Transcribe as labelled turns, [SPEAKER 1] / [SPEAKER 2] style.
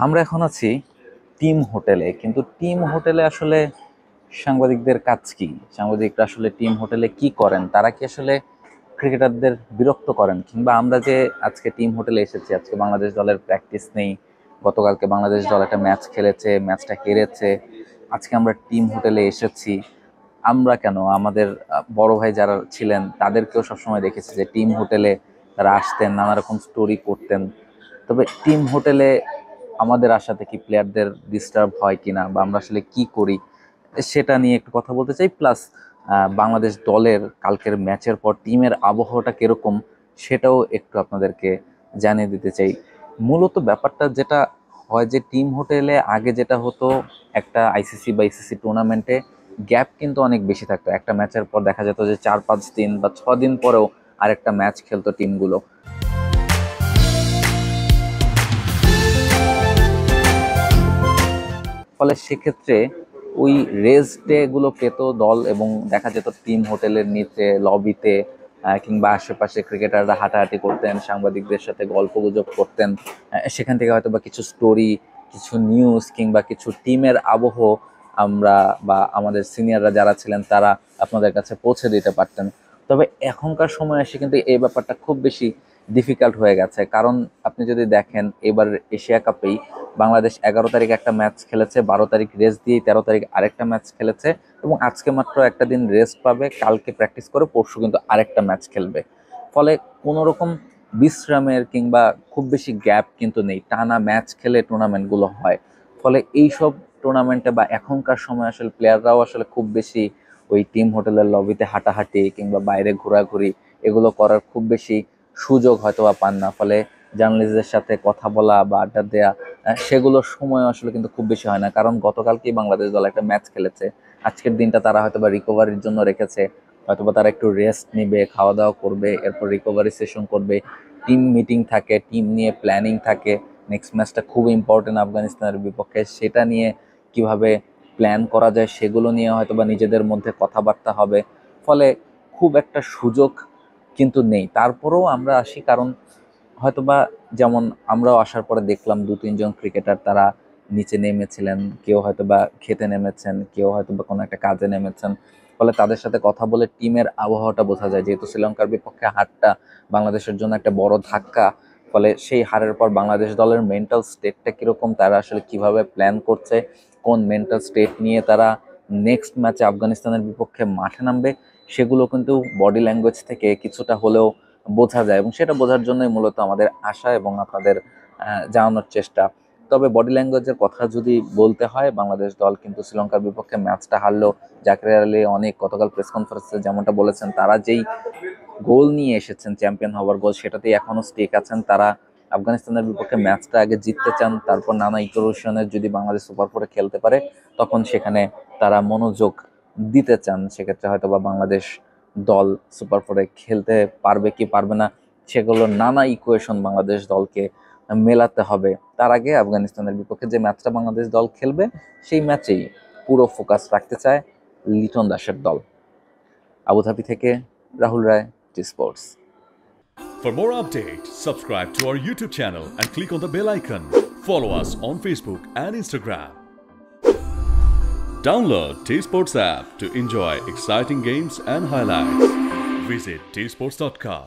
[SPEAKER 1] আমরা এখন আছি টিম হোটেলে, কিন্তু টিম হোটেলে আসলে সাংবাদিকদের কাজ কি? সাংবাদিকরা আসলে টিম হোটেলে কি করেন? তারা কি আসলে ক্রিকেটারদের বিরক্ত করেন? কিংবা আমরা যে আজকে টিম হোটেলে এসেছি, আজকে বাংলাদেশ দলের প্র্যাকটিস নেই, গতকালকে বাংলাদেশ দল একটা ম্যাচ খেলেছে, ম্যাচটা হেরেছে, আজকে আমরা টিম হোটেলে এসেছি। আমরা কেন, আমাদের বড় ভাই যারা ছিলেন তাদেরকেও সবসময় দেখেছি যে টিম হোটেলে তারা আসতেন, নানা রকম স্টোরি করতেন। তবে টিম হোটেলে আমাদের আশাতে কি প্লেয়ারদের ডিস্টার্ব হয় কিনা, বা আমরা আসলে কি করি, সেটা নিয়ে একটু কথা বলতে চাই। প্লাস বাংলাদেশ দলের কালকের ম্যাচের পর টিমের আবহাওয়াটা কিরকম সেটাও একটু আপনাদেরকে জানিয়ে দিতে চাই। মূলত ব্যাপারটা যেটা হয় যে টিম হোটেলে আগে যেটা হতো, একটা আইসিসি বা আইসিসি টুর্নামেন্টে গ্যাপ কিন্তু অনেক বেশি থাকতো। একটা ম্যাচের পর দেখা যেত যে 4-5 দিন বা 6 দিন পরেও আরেকটা ম্যাচ খেলতো টিমগুলো। ফলে সেক্ষেত্রে ওই রেস্ট ডে গুলো পেত দল, এবং দেখা যেত টিম হোটেলের নিচে লবিতে কিংবা আশেপাশে ক্রিকেটাররা হাঁটাহাঁটি করতেন, সাংবাদিকদের সাথে গল্প গুজব করতেন। সেখান থেকে হয়তো বা কিছু স্টোরি, কিছু নিউজ কিংবা কিছু টিমের আবহ আমরা বা আমাদের সিনিয়ররা যারা ছিলেন তারা আপনাদের কাছে পৌঁছে দিতে পারতেন। তবে এখনকার সময় এসে কিন্তু এই ব্যাপারটা খুব বেশি ডিফিকাল্ট হয়ে গেছে। কারণ আপনি যদি দেখেন, এবার এশিয়া কাপেই বাংলাদেশ 11 তারিখ একটা ম্যাচ খেলেছে, 12 তারিখ রেস্ট দিয়ে 13 তারিখ আরেকটা ম্যাচ খেলেছে, এবং আজকে মাত্র একটা দিন রেস্ট পাবে, কালকে প্র্যাকটিস করে পরশু কিন্তু আরেকটা ম্যাচ খেলবে। ফলে কোনো রকম বিশ্রামের কিংবা খুব বেশি গ্যাপ কিন্তু নেই, টানা ম্যাচ খেলে টুর্নামেন্টগুলো হয়। ফলে এইসব টুর্নামেন্টে বা এখনকার সময় আসলে প্লেয়াররাও আসলে খুব বেশি ওই টিম হোটেলের লবিতে হাঁটাহাঁটি কিংবা বাইরে ঘোরাঘুরি এগুলো করার খুব বেশি সুযোগ হয়তো বা পান না। ফলে জার্নালিস্টদের সাথে কথা বলা বা আড্ডা দেওয়া, সেগুলোর সময় আসলে কিন্তু খুব বেশি হয় না। কারণ গতকালকেই বাংলাদেশ দল একটা ম্যাচ খেলেছে, আজকের দিনটা তারা হয়তো বা রিকভারির জন্য রেখেছে। হয়তো বা তারা একটু রেস্ট নিবে, খাওয়া দাওয়া করবে, এরপর রিকভারি সেশন করবে। টিম মিটিং থাকে, টিম নিয়ে প্ল্যানিং থাকে, নেক্সট ম্যাচটা খুব ইম্পর্টেন্ট আফগানিস্তানের বিপক্ষে, সেটা নিয়ে কিভাবে প্ল্যান করা যায় সেগুলো নিয়ে হয়তো বা নিজেদের মধ্যে কথাবার্তা হবে। ফলে খুব একটা সুযোগ কিন্তু নেই। তারপরেও আমরা আসি, কারণ হয়তোবা যেমন আমরাও আসার পরে দেখলাম 2-3 জন ক্রিকেটার তারা নিচে নেমেছিলেন, কেউ হয়তোবা খেতে নেমেছেন, কেউ হয়তোবা কোনো একটা কাজে নেমেছেন। ফলে তাদের সাথে কথা বলে টিমের আবহাওয়াটা বোঝা যায়, যেহেতু শ্রীলঙ্কার বিপক্ষে হারটা বাংলাদেশের জন্য একটা বড় ধাক্কা। ফলে সেই হারের পর বাংলাদেশ দলের মেন্টাল স্টেটটা কিরকম, তারা আসলে কিভাবে প্ল্যান করছে, কোন মেন্টাল স্টেট নিয়ে তারা নেক্সট ম্যাচে আফগানিস্তানের বিপক্ষে মাঠে নামবে, সেগুলো কিন্তু বডি ল্যাঙ্গুয়েজ থেকে কিছুটা হলেও বোঝা যায়, এবং সেটা বোঝার জন্যই মূলত আমাদের আশা এবং আপনাদের জানানোর চেষ্টা। তবে বডি ল্যাঙ্গুয়েজের কথা যদি বলতে হয়, বাংলাদেশ দল কিন্তু শ্রীলঙ্কার বিপক্ষে ম্যাচটা হারলো। জাকির আলী অনেক গতকাল প্রেস কনফারেন্সে যেমনটা বলেছেন, তারা যেই গোল নিয়ে এসেছেন চ্যাম্পিয়ন হওয়ার গোল, সেটাতেই এখনো স্টেক আছেন। তারা আফগানিস্তানের বিপক্ষে ম্যাচটা আগে জিততে চান, তারপর নানা ইকুয়েশনে যদি বাংলাদেশ সুপার ফোরে খেলতে পারে তখন সেখানে তারা মনোযোগ দিতে চান। সেক্ষেত্রে হয়তো বা বাংলাদেশ দল সুপার ফোরে খেলতে পারবে কি পারবে না, সেগুলো নানা ইকুয়েশন বাংলাদেশ দলকে মেলাতে হবে। তার আগে আফগানিস্তানের বিপক্ষে যে ম্যাচটা বাংলাদেশ দল খেলবে, সেই ম্যাচেই পুরো ফোকাস রাখতে চায় লিটন দাসের দল। আবুধাবি থেকে রাহুল রায়, T Sports.
[SPEAKER 2] For more updates, subscribe to our YouTube channel and click on the bell icon. Follow us on Facebook and Instagram. Download T Sports app to enjoy exciting games and highlights. Visit tsports.com.